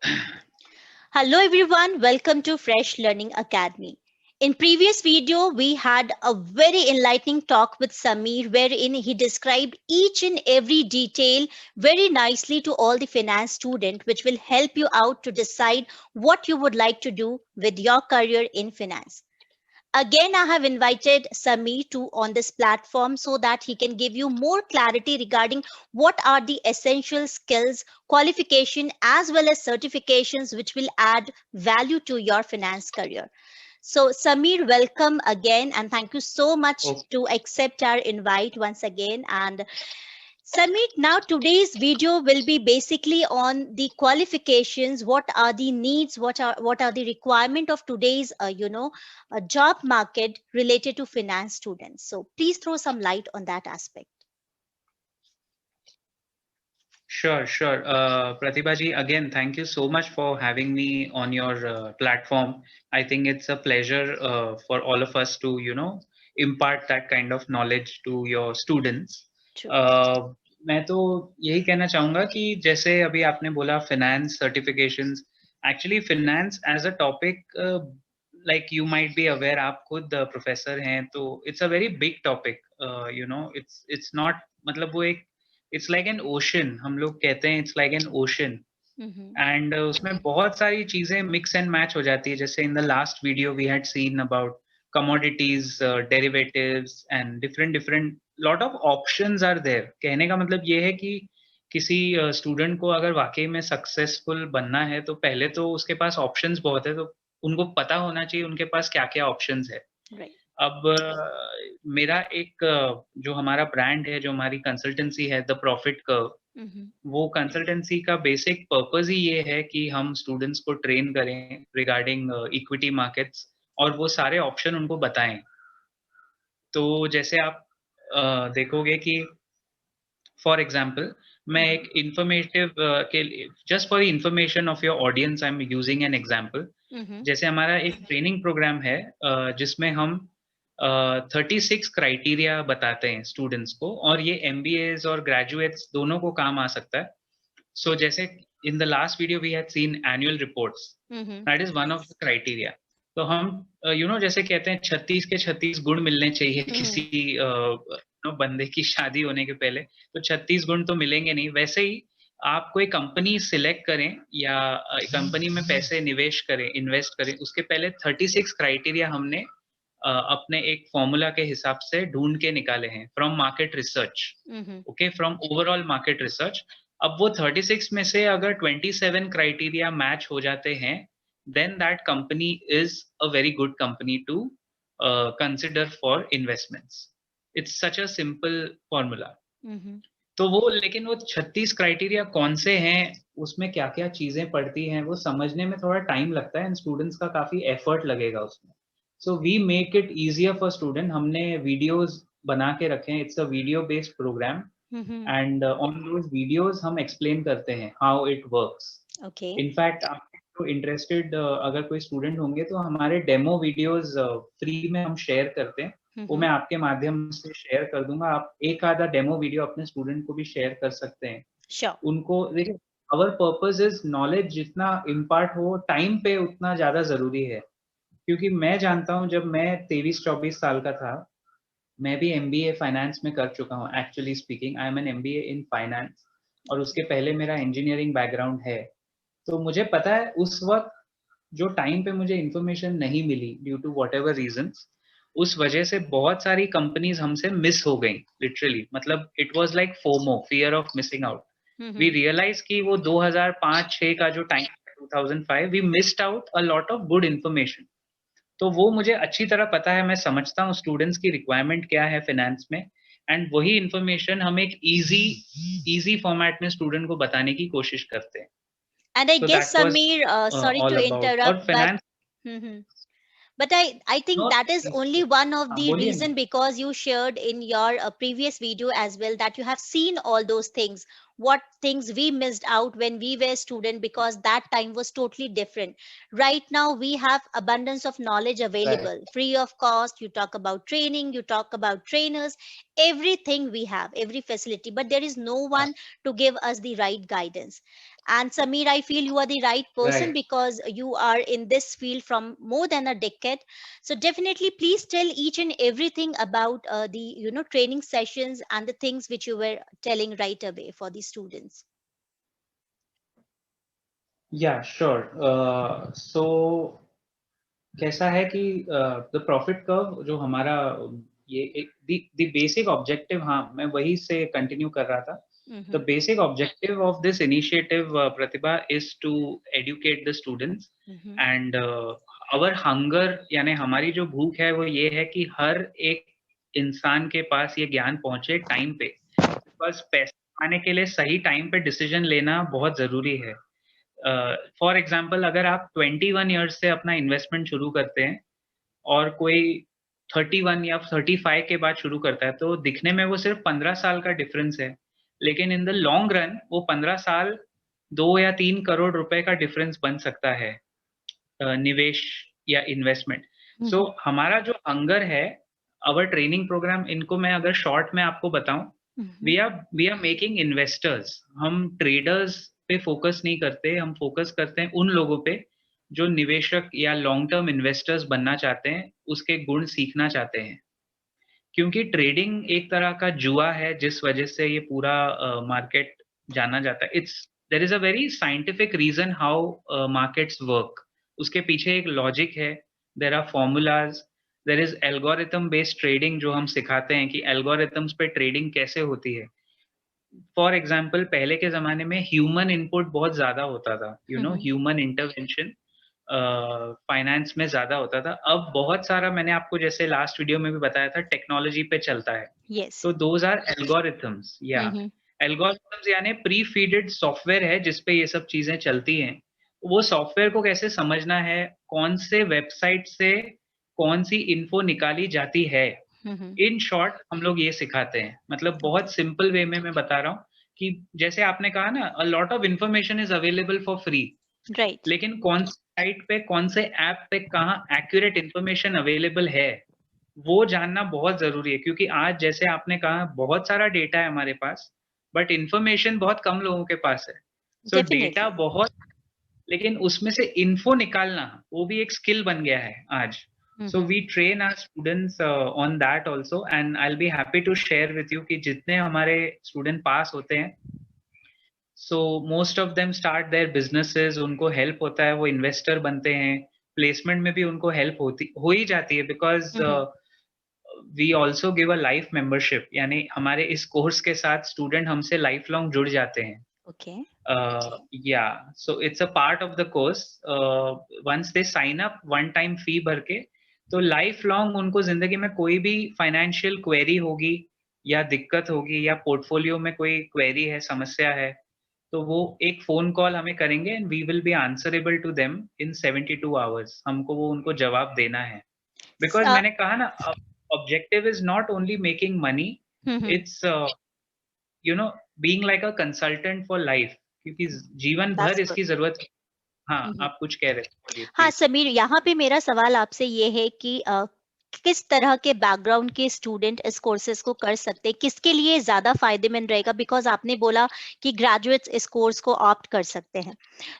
Hello everyone, welcome to Fresh Learning Academy. In previous video, we had a very enlightening talk with Samir wherein he described each and every detail very nicely to all the finance student, which will help you out to decide what you would like to do with your career in finance. Again, I have invited Sami to on this platform so that he can give you more clarity regarding what are the essential skills, qualification, as well as certifications which will add value to your finance career. So, Samir, welcome again, and thank you so much Oh, to accept our invite once again. And Samit, now today's video will be basically on the qualifications. What are the needs? What are the requirement of today's job market related to finance students? So please throw some light on that aspect. sure. Pratibha ji, again, thank you so much for having me on your platform. I think it's a pleasure for all of us to, impart that kind of knowledge to your students. True. Uh, मैं तो यही कहना चाहूँगा कि जैसे अभी आपने बोला finance certifications, actually finance as a topic, like you might be aware, आप खुद प्रोफेसर हैं, तो it's a very big topic. It's not, मतलब वो एक इट्स लाइक एन ओशन, हम लोग कहते हैं it's like an ocean, Mm-hmm. And उसमें बहुत सारी चीजें मिक्स एंड मैच हो जाती है. जैसे in the last video we had seen about commodities, derivatives and different lot of options are there. कहने का मतलब ये है कि किसी स्टूडेंट को अगर वाकई में सक्सेसफुल बनना है तो पहले तो उसके पास ऑप्शंस बहुत है, तो उनको पता होना चाहिए उनके पास क्या क्या ऑप्शंस है. Right. अब मेरा एक जो हमारा ब्रांड है, जो हमारी कंसल्टेंसी है, द प्रॉफिट कर्व, Mm-hmm. वो कंसल्टेंसी का बेसिक पर्पस ही ये है कि हम स्टूडेंट्स को ट्रेन करें रिगार्डिंग इक्विटी मार्केट्स और वो सारे ऑप्शन उनको बताएं. तो जैसे आप देखोगे कि फॉर एग्जाम्पल मैं Mm-hmm. एक इंफॉर्मेटिव के लिए, just for information of your audience, I am using an example. Mm-hmm. जैसे हमारा एक ट्रेनिंग प्रोग्राम है जिसमें हम 36 क्राइटेरिया बताते हैं स्टूडेंट्स को, और ये एमबीएज और ग्रेजुएट्स दोनों को काम आ सकता है. सो जैसे in the last video we had seen annual reports, Mm-hmm. That is one of the criteria. तो हम जैसे कहते हैं 36 के 36 गुण मिलने चाहिए Mm-hmm. किसी बंदे की शादी होने के पहले, तो 36 गुण तो मिलेंगे नहीं. वैसे ही आप कोई कंपनी सिलेक्ट करें या कंपनी में पैसे निवेश करें, इन्वेस्ट करें, उसके पहले 36 क्राइटेरिया हमने अपने एक फॉर्मूला के हिसाब से ढूंढ के निकाले हैं from market research. Mm-hmm. Okay, from overall market research. अब वो 36 में से अगर 27 क्राइटेरिया मैच हो जाते हैं, then that company is a very good company to consider for investments. It's such a simple formula. Mm-hmm. तो वो, लेकिन वो 36 क्राइटेरिया कौन से हैं, उसमें क्या क्या चीजें पड़ती हैं, वो समझने में थोड़ा टाइम लगता है एंड स्टूडेंट्स का काफी एफर्ट लगेगा उसमें. So we make it easier for student. हमने वीडियोस बना के रखे हैं. It's a video based program, Mm-hmm. And on those videos हम एक्सप्लेन करते हैं how it works. Okay. In fact आप तो इंटरेस्टेड अगर कोई स्टूडेंट होंगे तो हमारे डेमो वीडियोस फ्री में हम शेयर करते हैं. वो Mm-hmm. मैं आपके माध्यम से शेयर कर दूंगा. आप एक आधा डेमो वीडियो अपने स्टूडेंट को भी शेयर कर सकते हैं. Sure. उनको देखिए, आवर पर्पस इज नॉलेज जितना इम्पार्ट हो टाइम पे उतना ज्यादा जरूरी है. क्योंकि मैं जानता हूँ, जब मैं 23-24 साल का था, मैं भी एमबीए फाइनेंस में कर चुका हूँ. Actually speaking, I am an MBA in finance, और उसके पहले मेरा इंजीनियरिंग बैकग्राउंड है. तो मुझे पता है उस वक्त जो टाइम पे मुझे इन्फॉर्मेशन नहीं मिली due to whatever reasons, उस वजह से बहुत सारी कंपनीज हमसे मिस हो गई लिटरली. मतलब it was like FOMO, fear of missing out. We Mm-hmm. Realize कि वो 2005-6 का जो time, 2005, we missed out a lot of good information. तो वो मुझे अच्छी तरह पता है. मैं समझता हूँ स्टूडेंट्स की रिक्वायरमेंट क्या है फाइनेंस में, एंड वही इन्फॉर्मेशन हम एक इजी फॉर्मेट में स्टूडेंट को बताने की कोशिश करते हैं. And I So guess, that was Samir, sorry to all about. और interrupt, but finance. Mhm. But I think No, that is only one of हाँ, the बोलिए ना. reason because you shared in your previous video as well that you have seen all those things. what things we missed out when we were student, because that time was totally different. Right now we have abundance of knowledge Right. available free of cost. You talk about training, you talk about trainers, everything we have, every facility, but there is no one to give us the right guidance. And Sameer, I feel you are the right person Right. because you are in this field from more than a decade. So definitely please tell each and everything about the training sessions and the things which you were telling right away for the students. Yeah, sure. So कैसा है कि the profit curve जो हमारा ये the basic objective, हाँ मैं वही से कंटिन्यू कर रहा था. The Mm-hmm. Basic objective of this initiative Pratibha is to educate the students Mm-hmm. And our hunger, यानी हमारी जो भूख है वो ये है कि हर एक इंसान के पास ये ज्ञान पहुंचे टाइम पे. बस पैसे आने के लिए सही टाइम पे डिसीजन लेना बहुत जरूरी है. फॉर एग्जाम्पल, अगर आप 21 ईयर्स से अपना इन्वेस्टमेंट शुरू करते हैं और कोई 31 या 35 के बाद शुरू करता है, तो दिखने में वो सिर्फ 15 साल का डिफरेंस है, लेकिन इन द लॉन्ग रन वो 15 साल 2 या 3 करोड़ रुपए का डिफरेंस बन सकता है, निवेश या इन्वेस्टमेंट. सो Mm-hmm. हमारा जो हंगर है, अवर ट्रेनिंग प्रोग्राम, इनको मैं अगर शॉर्ट में आपको बताऊं, Mm-hmm. We are making investors. हम ट्रेडर्स पे फोकस नहीं करते, हम फोकस करते हैं उन लोगों पे जो निवेशक या लॉन्ग टर्म इन्वेस्टर्स बनना चाहते हैं, उसके गुण सीखना चाहते हैं. क्योंकि ट्रेडिंग एक तरह का जुआ है, जिस वजह से ये पूरा मार्केट जाना जाता है. It's there is a very scientific reason how markets work. उसके पीछे एक लॉजिक है, there are formulas, there is algorithm based trading जो हम सिखाते हैं कि एल्गोरिथम्स पे ट्रेडिंग कैसे होती है. फॉर एग्जाम्पल, पहले के जमाने में ह्यूमन इनपुट बहुत ज्यादा होता था, Mm-hmm. ह्यूमन इंटरवेंशन फाइनेंस में ज्यादा होता था. अब बहुत सारा, मैंने आपको जैसे लास्ट वीडियो में भी बताया था, टेक्नोलॉजी पे चलता है. Yes. तो दोज आर एल्गोरिथम्स. या Mm-hmm. एल्गोरिथम्स यानी प्री फीडेड सॉफ्टवेयर है जिसपे ये सब चीजें चलती हैं. वो सॉफ्टवेयर को कैसे समझना है, कौन से वेबसाइट से कौन सी इन्फो निकाली जाती है, Mm-hmm. इन शॉर्ट हम लोग ये सिखाते हैं. मतलब Okay. बहुत सिंपल वे में मैं बता रहा हूँ कि जैसे आपने कहा ना, अ lot of information is available for free, Right. लेकिन कौन सी साइट पे, कौन से ऐप पे कहाँ एक्यूरेट इन्फॉर्मेशन अवेलेबल है, वो जानना बहुत जरूरी है. क्योंकि आज जैसे आपने कहा, बहुत सारा डेटा है हमारे पास, बट इन्फॉर्मेशन बहुत कम लोगों के पास है. सो डेटा Definitely. बहुत, लेकिन उसमें से इन्फो निकालना वो भी एक स्किल बन गया है आज. So Mm-hmm. We train our students on that also, and I will be happy to share with you कि जितने हमारे स्टूडेंट पास होते हैं, so most of them start their businesses, उनको हेल्प होता है, वो इन्वेस्टर बनते हैं, प्लेसमेंट में भी उनको हेल्प होती हो ही जाती है. Because Mm-hmm. We also give a life membership, यानी हमारे इस कोर्स के साथ स्टूडेंट हमसे लाइफ लॉन्ग जुड़ जाते हैं. Okay. Yeah, so it's a part of the course. Once they sign up, one time fee भर के, तो लाइफ लॉन्ग उनको जिंदगी में कोई भी फाइनेंशियल क्वेरी होगी या दिक्कत होगी या पोर्टफोलियो में कोई क्वेरी है, समस्या है, तो वो एक फोन कॉल हमें करेंगे and we will be answerable to them in 72 hours. हमको वो उनको जवाब देना है. बिकॉज So, मैंने कहा ना, objective is not only making money, mm-hmm. It's being like a consultant for life, क्योंकि जीवन भर That's good. इसकी जरूरत. हाँ, Mm-hmm. आप कुछ कह रहे थे, बोलिए हाँ प्लीज. समीर, यहाँ पे मेरा सवाल आपसे ये है कि किस तरह के बैकग्राउंड के स्टूडेंट इस कोर्सेज को कर सकते हैं, किसके लिए ज्यादा फायदेमंद रहेगा? बिकॉज आपने बोला कि ग्रेजुएट्स इस कोर्स को ऑप्ट कर सकते हैं.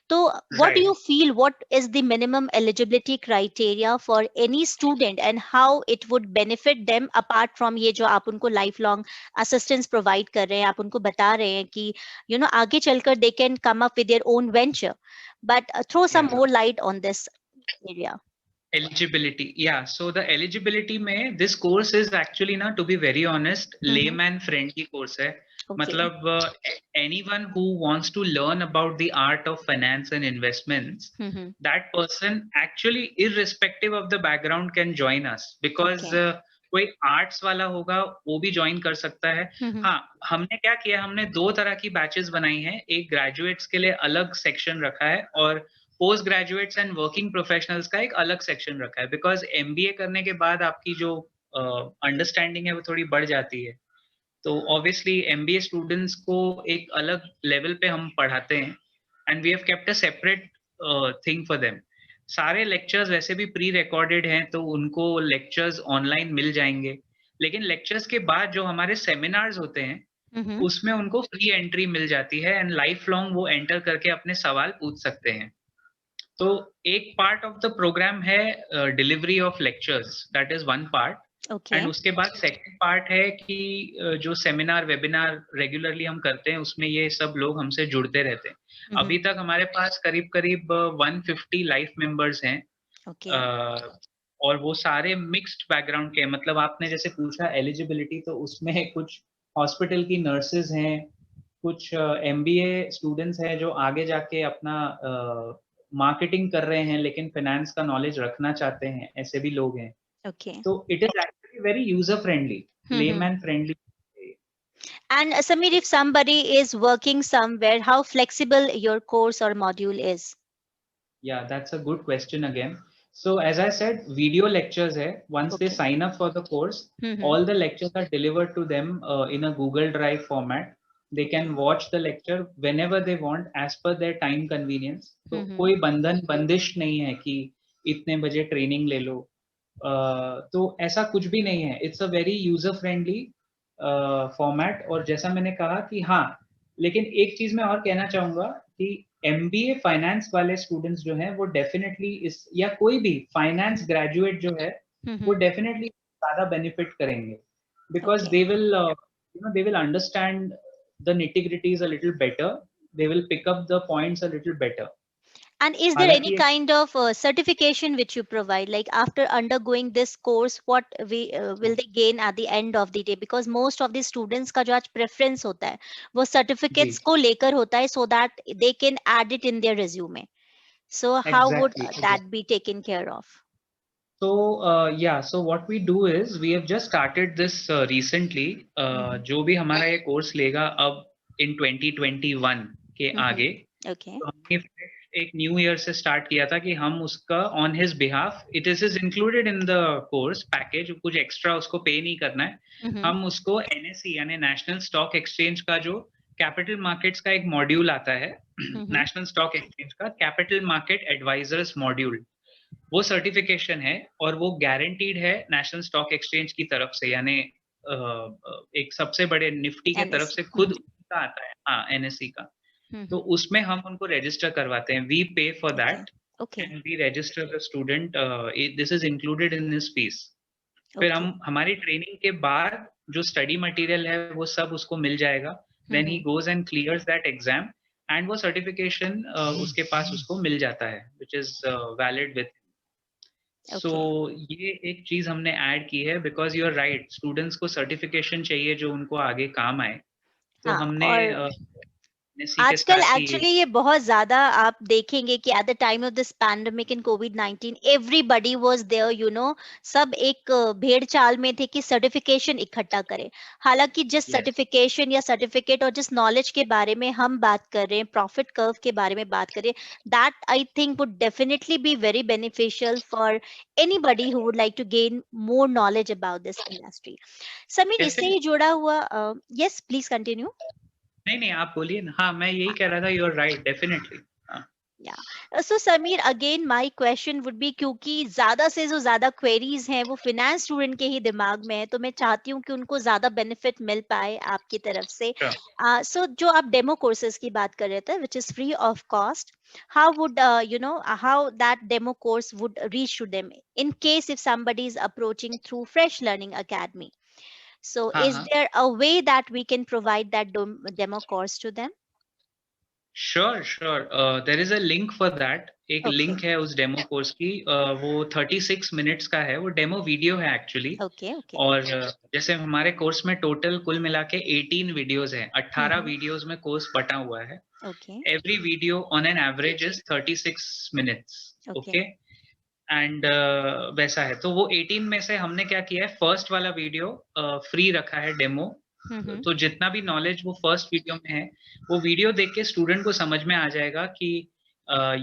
तो what do right. you feel, what is the minimum eligibility criteria for any student and how it would benefit them apart from ये जो आप उनको लाइफ लॉन्ग असिस्टेंस प्रोवाइड कर रहे हैं, आप उनको बता रहे हैं कि आगे चलकर they can come up with their own venture, but throw some more light on this area. Eligibility, yeah. So the eligibility में this course is actually ना, to be very honest, layman friendly course है. Okay. मतलब anyone who wants to learn about the art of finance and investments, that person actually irrespective of the background can join us, because Okay. कोई arts वाला होगा वो भी join कर सकता है. हाँ, हमने क्या किया, हमने 2 तरह की बैचेस बनाई हैं. एक ग्रेजुएट्स के लिए अलग सेक्शन रखा है और post graduates and working professionals का एक अलग सेक्शन रखा है. बिकॉज एमबीए करने के बाद आपकी जो अंडरस्टैंडिंग है वो थोड़ी बढ़ जाती है. तो ऑब्वियसली एमबीए स्टूडेंट्स को एक अलग लेवल पे हम पढ़ाते हैं and we have kept a separate thing for them. सारे लेक्चर्स वैसे भी प्री रिकॉर्डेड हैं, तो उनको लेक्चर्स ऑनलाइन मिल जाएंगे. लेकिन लेक्चर्स के बाद जो हमारे सेमिनार्स होते हैं, हम्म. उसमें उनको फ्री एंट्री मिल जाती है एंड लाइफ लॉन्ग वो एंटर करके अपने सवाल पूछ सकते हैं. तो एक पार्ट ऑफ द प्रोग्राम है delivery of lectures, that is one part. Okay. And उसके बाद सेकंड पार्ट है कि जो सेमिनार वेबिनार रेगुलरली हम करते हैं, उसमें ये सब लोग हमसे जुड़ते रहते हैं. अभी तक हमारे पास करीब करीब 150 लाइफ मेंबर्स हैं. ओके. और वो सारे मिक्स्ड बैकग्राउंड के, मतलब आपने जैसे पूछा एलिजिबिलिटी, तो उसमें कुछ हॉस्पिटल की नर्सेज हैं, कुछ एमबीए स्टूडेंट्स हैं जो आगे जाके अपना मार्केटिंग कर रहे हैं लेकिन फाइनेंस का नॉलेज रखना चाहते हैं, ऐसे भी लोग हैं. ओके. तो it is actually very user friendly, layman friendly. And Samir, if somebody is working somewhere, how flexible your course or module is? Yeah, that's a good question again. So as I said, video lectures hai. Once they Okay. sign up for the course, Mhm. all the lectures are delivered to them in a Google Drive format. They can watch the lecture whenever they want as per their time convenience. तो कोई बंदिश नहीं है कि इतने बजे training ले लो. तो ऐसा कुछ भी नहीं है. It's a very user friendly format. और जैसा मैंने कहा कि हाँ, लेकिन एक चीज मैं और कहना चाहूंगा कि एमबीए फाइनेंस वाले स्टूडेंट्स जो हैं वो डेफिनेटली इस, या कोई भी फाइनेंस ग्रेजुएट जो है, वो डेफिनेटली ज्यादा बेनिफिट करेंगे, because Okay. They will they will understand the nitty-gritties a little better. They will pick up the points a little better. And is there any हालांकि kind of certification which you provide? Like after undergoing this course, what will they gain at the end of the day? Because most of the students का जो आज preference होता है, वो certificates जी, को लेकर होता है, so that they can add it in their resume. So how would exactly. that be taken care of? So yeah, so what we do is we have just started this recently. जो भी हमारा ये course लेगा अब in 2021 के आगे, Okay. तो हमने एक न्यू ईयर से स्टार्ट किया था कि हम उसका on his behalf, it is included in the course package, कुछ एक्स्ट्रा उसको पे नहीं करना है. हम उसको एनएसई यानी नेशनल स्टॉक एक्सचेंज का जो कैपिटल मार्केट्स का एक मॉड्यूल आता है, नेशनल स्टॉक एक्सचेंज का कैपिटल मार्केट एडवाइजर्स मॉड्यूल, वो सर्टिफिकेशन है और वो गारंटीड है नेशनल स्टॉक एक्सचेंज की तरफ से. यानी एक सबसे बड़े निफ्टी के तरफ से खुद का आता है, हाँ, एनएसई का. तो उसमें हम उनको रजिस्टर करवाते हैं. We pay for that and we register the student. This is included in this fees. फिर हम हमारी ट्रेनिंग के बाद जो स्टडी मटेरियल है वो सब उसको मिल जाएगा. Then he goes and clears that exam and वो सर्टिफिकेशन उसके पास उसको मिल जाता है, which is valid with. So ये एक चीज हमने ऐड की है, because you are right, students को सर्टिफिकेशन चाहिए जो उनको आगे काम आए. तो हमने आजकल एक्चुअली ये बहुत ज्यादा आप देखेंगे कि at the time of this pandemic in कोविड-19 everybody was there, you know, सब एक भेड़ चाल में थे कि सर्टिफिकेशन इकट्ठा करें. हालांकि जिस सर्टिफिकेशन या सर्टिफिकेट और जिस नॉलेज के बारे में हम बात कर रहे हैं, प्रॉफिट कर्व के बारे में बात कर रहे हैं, that I think would definitely be very beneficial for anybody who would like to gain more knowledge about this industry. Sameer, इससे ही जुड़ा हुआ, यस प्लीज कंटिन्यू. नहीं, आप बोलिए ना. हाँ, मैं यही कह रहा था, you are right, definitely. Yeah. So Samir, again my question would be, क्योंकि ज्यादा से जो ज्यादा क्वेरीज हैं वो फाइनेंस स्टूडेंट के ही दिमाग में है, तो मैं चाहती हूँ कि उनको ज्यादा बेनिफिट मिल पाए आपकी तरफ से. So जो आप डेमो कोर्सेज की बात कर रहे थे, which is free of cost, how would how that demo course would reach to them in case if somebody is approaching through Fresh Learning Academy? So is there a way that we can provide that demo course to them? Sure. There is a link for that. एक link है उस demo course की. वो 36 minutes का है. वो demo video है actually. और जैसे हमारे कोर्स में टोटल कुल मिला के 18 वीडियोज हैं. 18 वीडियोज में कोर्स बटा हुआ है. Every video on an average is 36 minutes. Okay. And वैसा है. तो वो 18 में से हमने क्या किया है, फर्स्ट वाला वीडियो फ्री रखा है डेमो. तो जितना भी नॉलेज वो फर्स्ट वीडियो में है, वो वीडियो देख के स्टूडेंट को समझ में आ जाएगा कि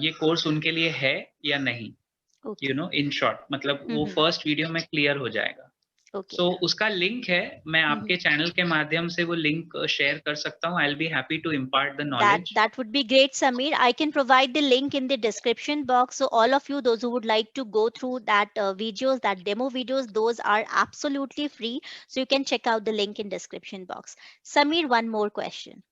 ये कोर्स उनके लिए है या नहीं. यू नो, इन शॉर्ट, मतलब वो फर्स्ट वीडियो में क्लियर हो जाएगा. Okay. सो उसका लिंक है, मैं आपके चैनल के माध्यम से वो लिंक शेयर कर सकता हूँ. I will be happy to impart the knowledge. That would be great, Samir. I can provide the link in the description box. So all of you, those who would like to go through that videos, that demo videos, those are absolutely free. So you can check out the link in description box. Samir, one more question.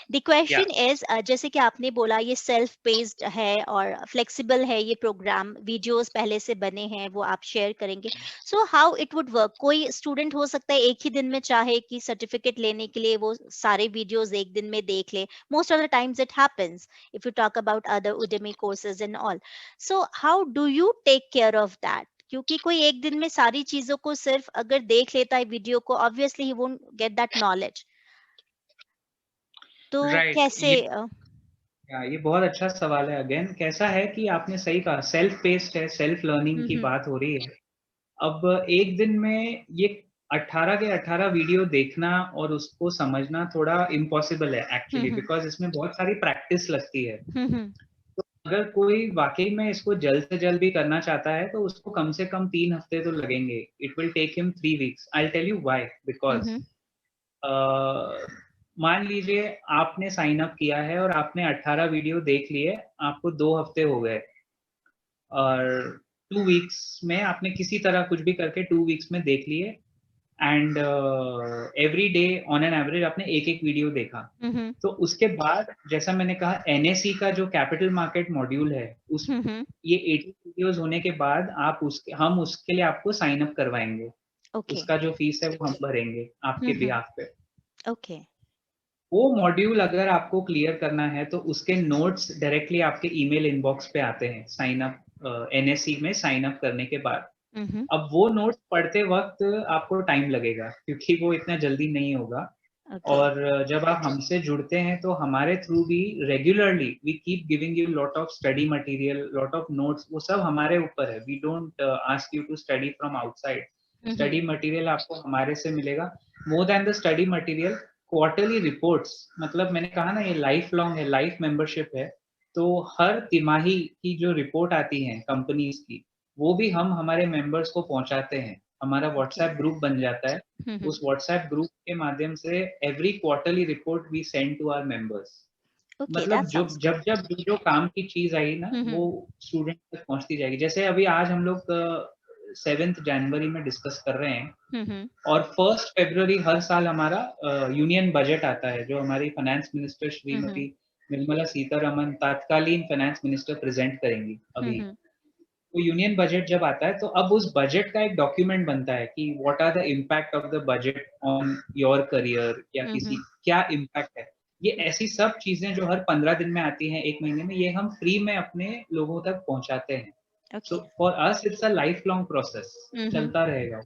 The या question is, जैसे कि आपने बोला ये self paced है और flexible है, ये प्रोग्राम वीडियोस पहले से बने हैं, वो आप शेयर करेंगे. So how it would work? कोई स्टूडेंट हो सकता है एक ही दिन में चाहे कि सर्टिफिकेट लेने के लिए वो सारे वीडियोस एक दिन में देख ले. Most of the times it happens if you talk about other Udemy courses and all. So how do you take care of that? क्योंकि कोई एक दिन में सारी चीजों को सिर्फ अगर देख लेता है वीडियो को, obviously he won't get that knowledge. तो राइट. कैसे ये बहुत अच्छा सवाल है. अगेन कैसा है कि आपने सही कहा, सेल्फ पेस्ड है, सेल्फ लर्निंग की बात हो रही है. अब एक दिन में ये 18 के 18 वीडियो देखना और उसको समझना थोड़ा इम्पॉसिबल है एक्चुअली, बिकॉज इसमें बहुत सारी प्रैक्टिस लगती है. तो अगर कोई वाकई में इसको जल्द से जल्द भी करना चाहता है तो उसको कम से कम 3 हफ्ते तो लगेंगे. It will take him 3 weeks. I tell you why. Because मान लीजिए आपने साइन अप किया है और आपने 18 वीडियो देख लिए, आपको 2 हफ्ते हो गए, और 2 वीक्स में आपने किसी तरह कुछ भी करके 2 वीक्स में देख लिए, and every day on an average आपने एक एक वीडियो देखा. तो उसके बाद जैसा मैंने कहा, एनएसई का जो कैपिटल मार्केट मॉड्यूल है, उस ये 80 वीडियोस होने के बाद हम उसके लिए आपको साइन अप करवाएंगे. उसका जो फीस है वो हम भरेंगे आपके बिहाफ पे. ओके. वो मॉड्यूल अगर आपको क्लियर करना है तो उसके नोट्स डायरेक्टली आपके ईमेल इनबॉक्स पे आते हैं साइन अप एनएससी में साइन अप करने के बाद. अब वो नोट्स पढ़ते वक्त आपको टाइम लगेगा क्योंकि वो इतना जल्दी नहीं होगा. और जब आप हमसे जुड़ते हैं तो हमारे थ्रू भी regularly we keep giving you lot of study material, lot of notes. वो सब हमारे ऊपर है. We don't ask you to study from outside. Study material आपको हमारे से मिलेगा. More than the study material, quarterly reports, मतलब मैंने कहा ना ये लाइफ लॉन्ग है, लाइफ मेंबरशिप है. तो हर तिमाही की जो रिपोर्ट आती है कंपनीज की, वो भी हम हमारे मेंबर्स को पहुंचाते हैं. हमारा व्हाट्सएप ग्रुप बन जाता है. उस व्हाट्सएप ग्रुप के माध्यम से every quarterly report we send to our members. मतलब जब जो काम की चीज आई ना, वो स्टूडेंट तक पहुंचती जाएगी. जैसे अभी आज हम लोग 7 जनवरी में डिस्कस कर रहे हैं, और 1 फरवरी हर साल हमारा यूनियन बजट आता है, जो हमारी फाइनेंस मिनिस्टर श्रीमती निर्मला सीतारमन, तत्कालीन फाइनेंस मिनिस्टर, प्रेजेंट करेंगी अभी. तो यूनियन बजट जब आता है तो अब उस बजट का एक डॉक्यूमेंट बनता है कि what are the impact of the budget on your career, या किसी क्या इम्पैक्ट है. ये ऐसी सब चीजें जो हर 15 दिन में आती हैं, 1 महीने में, ये हम फ्री में अपने लोगों तक पहुंचाते हैं. So for us it's a lifelong process. चलता रहेगा.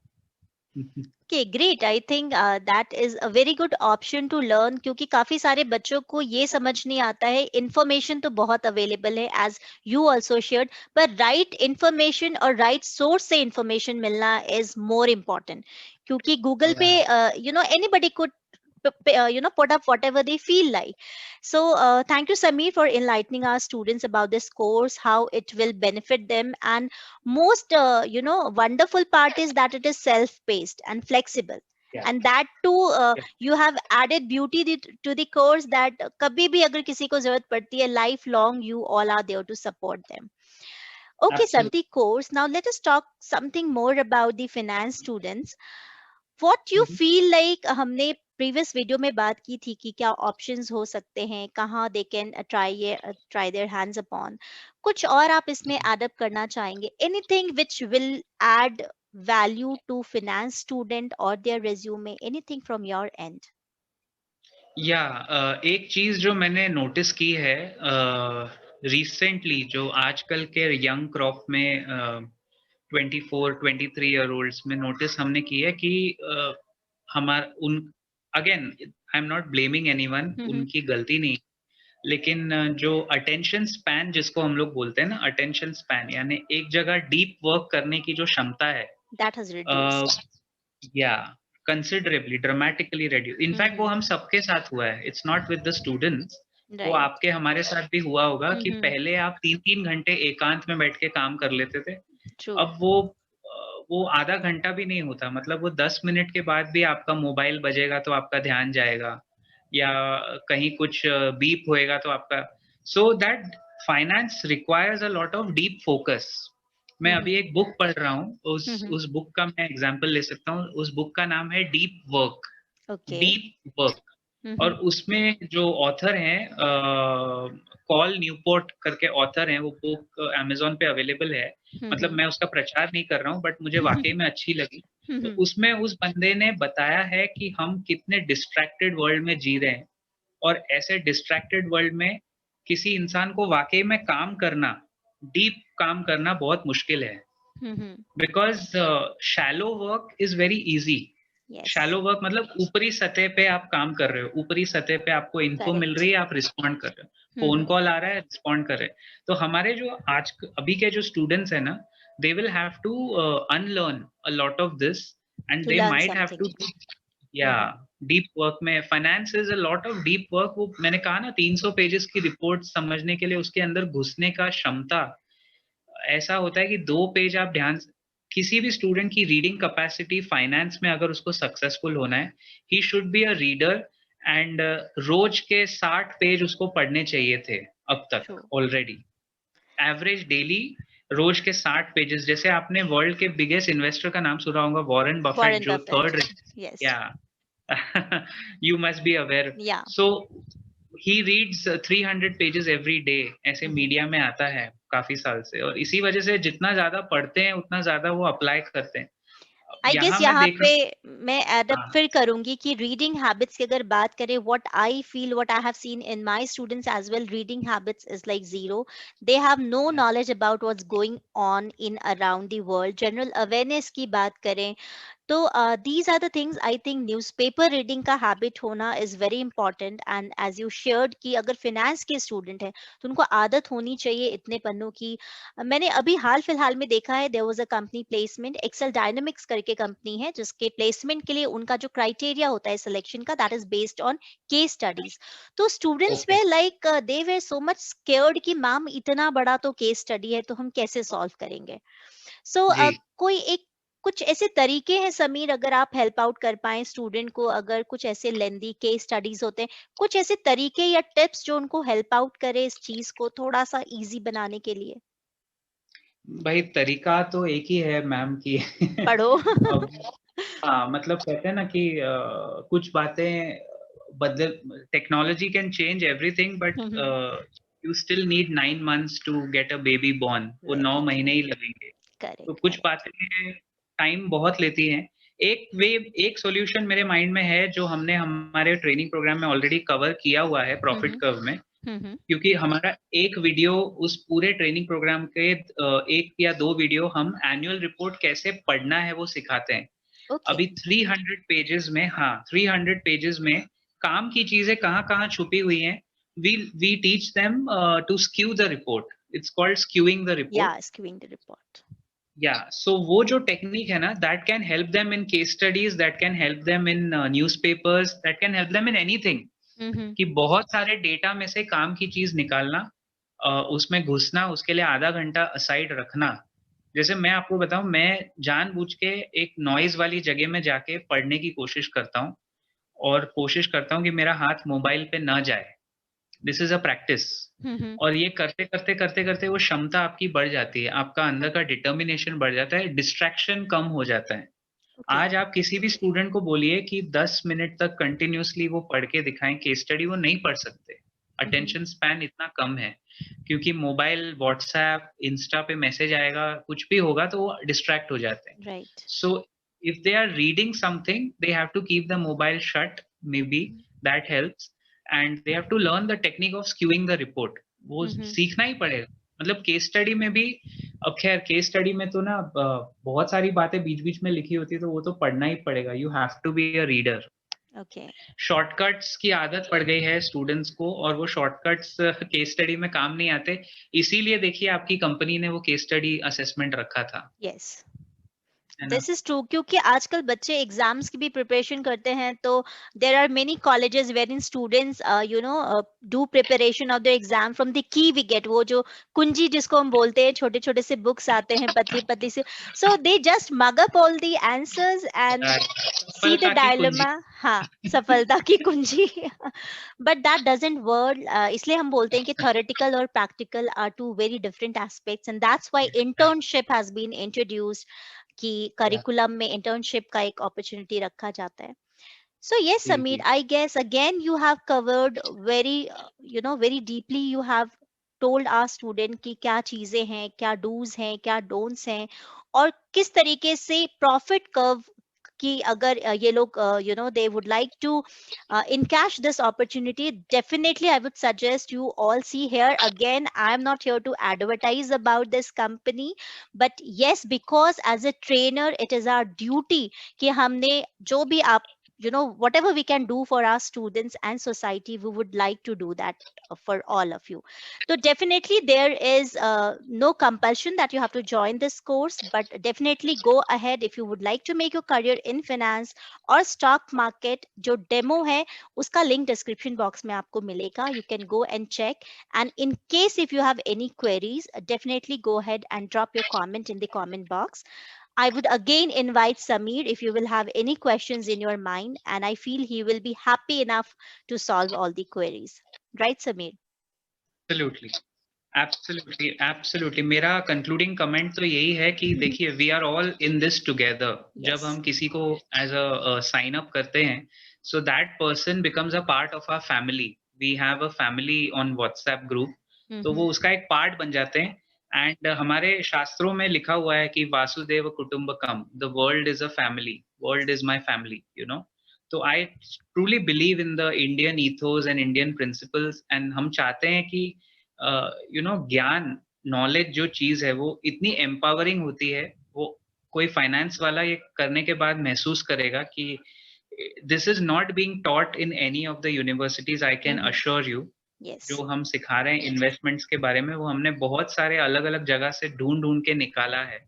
Okay, great. I think that is a very good option to learn, क्योंकि काफी सारे बच्चों को ये समझ नहीं आता है. Information तो बहुत available है, as you also shared, but right information और right source से information मिलना is more important. क्योंकि Google पे anybody could put up whatever they feel like. So thank you, Samir, for enlightening our students about this course, how it will benefit them, and most wonderful part is that it is self-paced and flexible. And that too, you have added beauty to the course, that kabhi bhi agar kisi ko zarurat padti hai, lifelong you all are there to support them. Okay, Samir, course. Now let us talk something more about the finance students. What you feel like, हमने previous video में बात की थी कि क्या options हो सकते हैं, कहाँ they can try their hands upon. कुछ और आप इसमें add up करना चाहेंगे? Anything which will add value to finance student or their resume? Anything from your end? एक चीज जो मैंने नोटिस की है रिसेंटली, जो आजकल के यंग क्रॉप में 24-23 ईयर ओल्ड्स में नोटिस हमने की है कि again I am not blaming anyone, उनकी गलती नहीं, लेकिन जो अटेंशन स्पैन जिसको हम लोग बोलते हैं ना, अटेंशन स्पैन, यानी एक जगह डीप वर्क करने की जो क्षमता है, that has reduced. Considerably, dramatically reduce. In fact वो हम सबके साथ हुआ है. It's not with the students. वो आपके हमारे साथ भी हुआ होगा कि पहले आप 3-3 घंटे एकांत में बैठ के काम कर लेते थे. अब वो वो आधा घंटा भी नहीं होता, मतलब वो 10 मिनट के बाद भी आपका मोबाइल बजेगा तो आपका ध्यान जाएगा, या कहीं कुछ बीप होएगा तो आपका, so that finance requires a lot of deep focus. मैं अभी एक बुक पढ़ रहा हूँ, उस बुक का मैं एग्जांपल ले सकता हूँ। उस बुक का नाम है deep work. Okay. Deep work. और उसमें जो ऑथर हैं, कॉल न्यूपोर्ट करके ऑथर हैं, वो बुक अमेज़न पे अवेलेबल है। मतलब मैं उसका प्रचार नहीं कर रहा हूँ, बट मुझे वाकई में अच्छी लगी। तो उसमें उस बंदे ने बताया है कि हम कितने डिस्ट्रैक्टेड वर्ल्ड में जी रहे हैं, और ऐसे डिस्ट्रैक्टेड वर्ल्ड में किसी इंसान को वाकई में काम करना, डीप काम करना बहुत मुश्किल है। Because shallow work is very easy. Yes, shallow work मतलब ऊपरी सतह पे आप काम कर रहे हो, ऊपरी सतह पे आपको इन्फो मिल करेक्ट। रही है, आप रिस्पॉन्ड कर रहे हो, फोन कॉल आ रहा है, रिस्पॉन्ड कर रहे हैं। तो हमारे जो आज अभी के जो स्टूडेंट्स है ना, they will have to unlearn a lot of this, and to they learn might have something. To, या डीप वर्क में finance is a lot of deep work. वो मैंने कहा ना, 300 पेजेस की रिपोर्ट समझने के लिए उसके अंदर घुसने का क्षमता ऐसा होता है कि 2 पेज आप ध्यान, किसी भी स्टूडेंट की रीडिंग कैपेसिटी फाइनेंस में अगर उसको सक्सेसफुल होना है, he should be a reader, and रोज के 60 पेज उसको पढ़ने चाहिए थे अब तक ट्रू। ऑलरेडी। एवरेज डेली रोज के 60 पेजेस। जैसे आपने वर्ल्ड के बिगेस्ट इन्वेस्टर का नाम सुना होगा, वॉरेन बफेट, वॉरेन जो बफेट। Third, yes. या you must be aware. या। So he reads 300 pages every day, ऐसे मीडिया में आता है काफी साल से, और इसी वजह से जितना ज्यादा पढ़ते हैं उतना ज्यादा वो अप्लाई करते हैं। आई गेस यहाँ मैं यहाँ देख पे रहा मैं एडअप हूँ। फिर करूंगी कि रीडिंग हैबिट्स की अगर बात करें, what I feel, what I have seen in my students as well, reading habits is like zero. They have no हाँ, knowledge about what's going on in around the world. General awareness की बात करें तो these are the things I think newspaper reading का habit होना is very important. And as you shared कि अगर finance के स्टूडेंट हैं तो उनको आदत होनी चाहिए इतने पन्नों की। मैंने अभी हाल फिलहाल में देखा है, there was a company placement, Excel Dynamics करके कंपनी है, जिसके प्लेसमेंट के लिए उनका जो क्राइटेरिया होता है सिलेक्शन का, that is based on case studies. तो स्टूडेंट्स ओके, वे like they were so much scared कि मैम इतना बड़ा तो केस स्टडी है तो हम कैसे सॉल्व करेंगे। सो जी। कोई एक कुछ ऐसे तरीके हैं समीर, अगर आप हेल्प आउट कर पाएं स्टूडेंट को, अगर कुछ ऐसे लेंदी केस स्टडीज होते हैं, कुछ ऐसे तरीके या टिप्स जो उनको हेल्प आउट करे इस चीज को थोड़ा सा इजी बनाने के लिए। भाई तरीका तो एक ही है मैम की। पढ़ो। अब हाँ, मतलब कहते हैं ना कि कुछ बातें बदल, technology can change everything, but you still need 9 months to get a baby born. वो 9 महीने ही लगेंगे। तो करेक्ट कुछ करेक्ट। बातें टाइम बहुत लेती हैं। एक सॉल्यूशन मेरे माइंड में है, जो हमने हमारे ट्रेनिंग प्रोग्राम में ऑलरेडी कवर किया हुआ है प्रॉफिट कर्व में। क्योंकि हमारा एक वीडियो उस पूरे ट्रेनिंग प्रोग्राम के, 1 या 2 वीडियो हम एनुअल रिपोर्ट कैसे पढ़ना है वो सिखाते हैं। ओके। अभी 300 पेजेस में, हाँ 300 पेजेस में काम की चीजें कहाँ-कहाँ छुपी हुई हैं। We teach them to skew the report. It's called skewing the या रिपोर्ट। Skewing the report. या सो वो जो टेक्निक है ना, that can help them in case studies, that can help them in newspapers, that can help them in anything. कि बहुत सारे data में से काम की चीज निकालना, उसमें घुसना, उसके लिए आधा घंटा असाइड रखना। जैसे मैं आपको बताऊं, मैं जानबूझ के एक नॉइज वाली जगह में जाके पढ़ने की कोशिश करता हूँ, और कोशिश करता हूँ कि मेरा हाथ मोबाइल पे ना जाए। This is a practice. और ये करते करते करते करते वो क्षमता आपकी बढ़ जाती है, आपका अंदर का डिटर्मिनेशन बढ़ जाता है, डिस्ट्रैक्शन कम हो जाता है। ओके। आज आप किसी भी स्टूडेंट को बोलिए कि 10 मिनट तक कंटिन्यूअसली वो पढ़ के दिखाएं केस स्टडी, वो नहीं पढ़ सकते। अटेंशन स्पैन इतना कम है, क्योंकि मोबाइल, व्हाट्सएप, इंस्टा पे मैसेज आएगा, कुछ भी होगा तो वो डिस्ट्रैक्ट हो जाते हैं। Right. So if they are reading something, they have to keep the mobile shut, maybe that helps. And they have to learn the technique of skewing the report. वो सीखना ही पड़ेगा। मतलब केस स्टडी में भी, अब खैर case study में तो ना बहुत सारी बातें बीच बीच में लिखी होती है, तो वो तो पढ़ना ही पड़ेगा। You have to be a reader. Okay. Shortcuts की आदत पड़ गई है स्टूडेंट्स को, और वो शॉर्टकट्स केस स्टडी में काम नहीं आते। इसीलिए देखिए आपकी कंपनी ने वो केस स्टडी असेसमेंट रखा था। यस। है ना? दिस इज ट्रू, क्योंकि आजकल बच्चे एग्जाम्स की भी प्रिपरेशन करते हैं, तो there are many colleges where in students do preparation of the exam from the key wicket, वो जो कुंजी जिसको हम बोलते हैं, छोटे छोटे से बुक्स आते हैं पतली पतली से, so they just mug up all the answers and see the सफलता की कुंजी। डायलेमा। हाँ, सफलता की कुंजी। बट दैट डजंट वर्क, इसलिए हम बोलते हैं कि थ्योरेटिकल और practical are two very different aspects, and that's why internship has been introduced, कि या करिकुलम में इंटर्नशिप का एक अपॉर्चुनिटी रखा जाता है. So yes, ji, Sameer, ji. I guess again you have covered very, very deeply. You have told our student कि क्या चीजें हैं, क्या do's हैं, क्या don'ts हैं, और किस तरीके से profit curve कि अगर ये लोग they would like to encash this opportunity, definitely I would suggest you all see here. Again, I am not here to advertise about this company, but yes, because as a trainer it is our duty कि हमने जो भी आप whatever we can do for our students and society, we would like to do that for all of you. So definitely there is no compulsion that you have to join this course, but definitely go ahead if you would like to make your career in finance or stock market. जो demo है उसका link description box में आपको मिलेगा. You can go and check, and in case if you have any queries, definitely go ahead and drop your comment in the comment box. I would again invite Sameer if you will have any questions in your mind, and I feel he will be happy enough to solve all the queries. Right, Sameer? Absolutely, absolutely, absolutely. मेरा concluding comment तो यही है कि देखिए, we are all in this together. जब Yes. हम किसी को एज अ साइन अप करते हैं, so that person becomes a part of our family. We have a family on WhatsApp group, तो Mm-hmm. वो उसका एक पार्ट बन जाते हैं। एंड हमारे शास्त्रों में लिखा हुआ है कि वासुदेव कुटुंबकम, the world is a family, world is my family, you know. तो I truly believe in the Indian ethos and Indian principles, and हम चाहते हैं कि ज्ञान, नॉलेज जो चीज है वो इतनी एम्पावरिंग होती है, वो कोई फाइनेंस वाला ये करने के बाद महसूस करेगा कि this is not being taught in any of the universities, I can Mm-hmm. Assure you. Yes. जो हम सिखा रहे हैं इन्वेस्टमेंट्स के बारे में, वो हमने बहुत सारे अलग अलग जगह से ढूंढ ढूंढ के निकाला है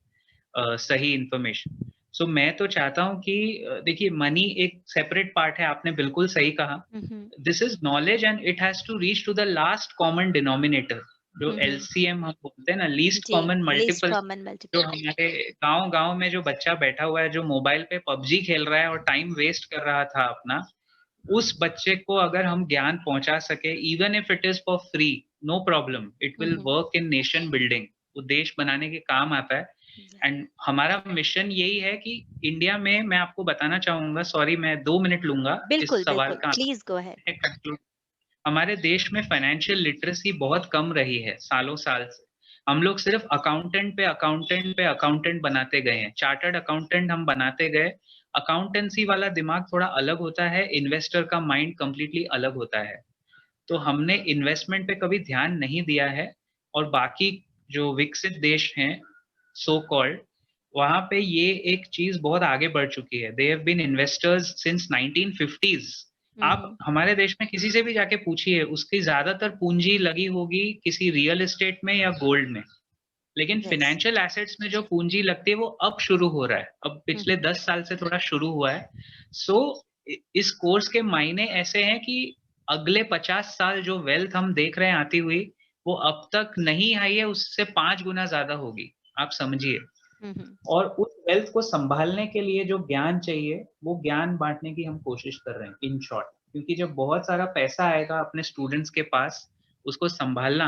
सही इंफॉर्मेशन। सो मैं तो चाहता हूँ कि देखिए, मनी एक सेपरेट पार्ट है, आपने बिल्कुल सही कहा। Mm-hmm. This is knowledge and it has to reach to the last common denominator, जो Mm-hmm. एलसीएम हम बोलते हैं ना, लीस्ट जी, कॉमन least मल्टीपल। common जो multiple. हमारे गांव गांव में जो बच्चा बैठा हुआ है, जो मोबाइल पे पबजी खेल रहा है और टाइम वेस्ट कर रहा था अपना, उस बच्चे को अगर हम ज्ञान पहुंचा सके, even if it is for free, no problem, it will Mm-hmm. Work in nation building. वो देश बनाने के काम आता है। Yeah. एंड हमारा मिशन यही है कि इंडिया में, मैं आपको बताना चाहूंगा, सॉरी मैं 2 मिनट लूंगा इस बिल्कुल, सवाल बिल्कुल. का Please go ahead. आंसर। हमारे देश में फाइनेंशियल लिटरेसी बहुत कम रही है सालों साल से। हम लोग सिर्फ अकाउंटेंट पे अकाउंटेंट पे अकाउंटेंट बनाते गए हैं, चार्टर्ड अकाउंटेंट हम बनाते गए। अकाउंटेंसी वाला दिमाग थोड़ा अलग होता है, इन्वेस्टर का माइंड कंप्लीटली अलग होता है। तो हमने इन्वेस्टमेंट पे कभी ध्यान नहीं दिया है। और बाकी जो विकसित देश हैं, सो कॉल्ड, वहां पे ये एक चीज बहुत आगे बढ़ चुकी है। They have been investors since 1950s। आप Mm-hmm. हमारे देश में किसी से भी जाके पूछिए, उसकी ज्यादातर पूंजी लगी होगी किसी रियल एस्टेट में या गोल्ड में। लेकिन Yes. फाइनेंशियल एसेट्स में जो पूंजी लगती है वो अब शुरू हो रहा है, अब पिछले Mm-hmm. 10 साल से थोड़ा शुरू हुआ है। सो इस कोर्स के मायने ऐसे हैं कि अगले 50 साल जो वेल्थ हम देख रहे हैं आती हुई, वो अब तक नहीं आई है, उससे 5 गुना ज्यादा होगी, आप समझिए। Mm-hmm. और उस वेल्थ को संभालने के लिए जो ज्ञान चाहिए, वो ज्ञान बांटने की हम कोशिश कर रहे हैं, इन शॉर्ट। क्योंकि जब बहुत सारा पैसा आएगा अपने स्टूडेंट्स के पास, उसको संभालना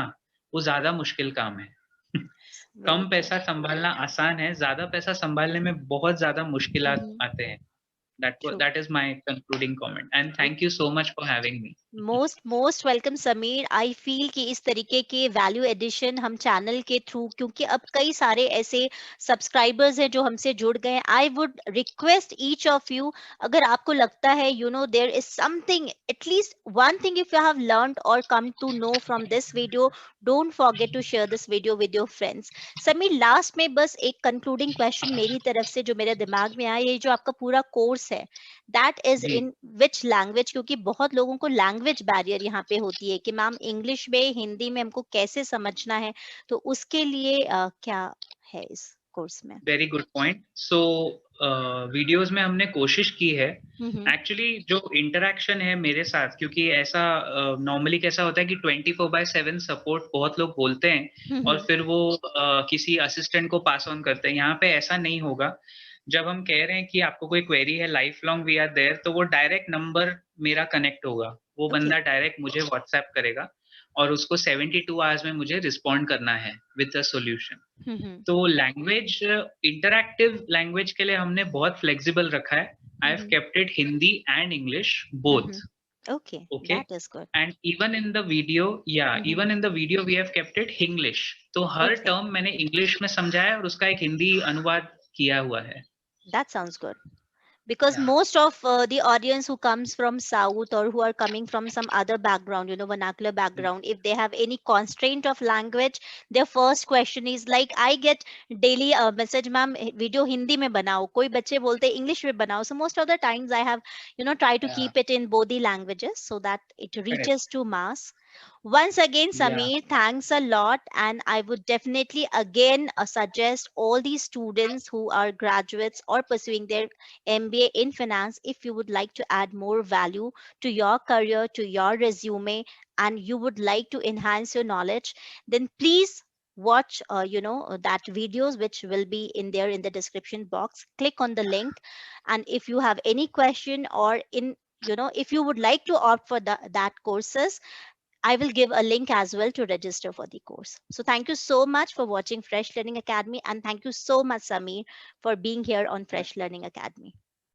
वो ज्यादा मुश्किल काम है। Very कम true. पैसा संभालना आसान है, ज्यादा पैसा संभालने में बहुत ज्यादा मुश्किलात Mm-hmm. आते हैं। True. That is my concluding comment, and thank you so much for having me. Most welcome Sameer. I feel कि इस तरीके के वैल्यू एडिशन हम चैनल के थ्रू, क्योंकि अब कई सारे ऐसे सब्सक्राइबर्स हैं जो हमसे जुड़ गए हैं, I would request each of you, अगर आपको लगता है there is something, at least one thing if you have learned और come to know from this video, don't forget to share this video with your friends. Sameer, last में बस एक concluding question मेरी तरफ से जो मेरे दिमाग में आया, ये जो आपका पूरा कोर्स है, दैट इज जी, इन विच लैंग्वेज? क्योंकि बहुत लोगों को लैंग्वेज बैरियर यहाँ पे होती है कि मैम इंग्लिश में, हिंदी में हमको कैसे समझना है, तो उसके लिए क्या है इस कोर्स में? Very good point. So videos में हमने कोशिश की है एक्चुअली जो इंटरेक्शन है मेरे साथ, क्योंकि ऐसा नॉर्मली कैसा होता है कि 24/7 सपोर्ट बहुत लोग बोलते हैं और फिर वो किसी असिस्टेंट को पास ऑन करते हैं. यहाँ पे ऐसा नहीं होगा. जब हम कह रहे हैं कि आपको कोई क्वेरी है, life long we are there, तो वो डायरेक्ट नंबर मेरा कनेक्ट होगा. वो Okay. बंदा डायरेक्ट मुझे व्हाट्सएप करेगा और उसको 72 आवर्स में मुझे रिस्पॉन्ड करना है विद अ सॉल्यूशन. तो लैंग्वेज, इंटरैक्टिव लैंग्वेज के लिए हमने बहुत फ्लेक्सिबल रखा है. I have kept it Hindi and English both. Okay, Okay. that is good. And even in the video, even in the video we have kept it English. तो हर Okay. Term मैंने English में समझाया और उसका एक हिंदी अनुवाद किया हुआ है. That sounds good. Because Yeah. most of the audience who comes from south or who are coming from some other background, you know, vernacular background, if they have any constraint of language, their first question is like, I get daily message, ma'am video hindi mein banao, koi bacche bolte english mein banao. So most of the times I have, you know, try to Yeah. keep it in both the languages so that it Correct. reaches to mass. Once again, Yeah. Sameer, thanks a lot. And I would definitely again suggest all these students who are graduates or pursuing their MBA in finance, if you would like to add more value to your career, to your resume, and you would like to enhance your knowledge, then please watch that videos which will be in there in the description box. Click on the link, and if you have any question or in if you would like to opt for that courses, I will give a link as well to register for the course. So thank you so much for watching Fresh Learning Academy, and thank you so much, Sameer, for being here on Fresh Learning Academy.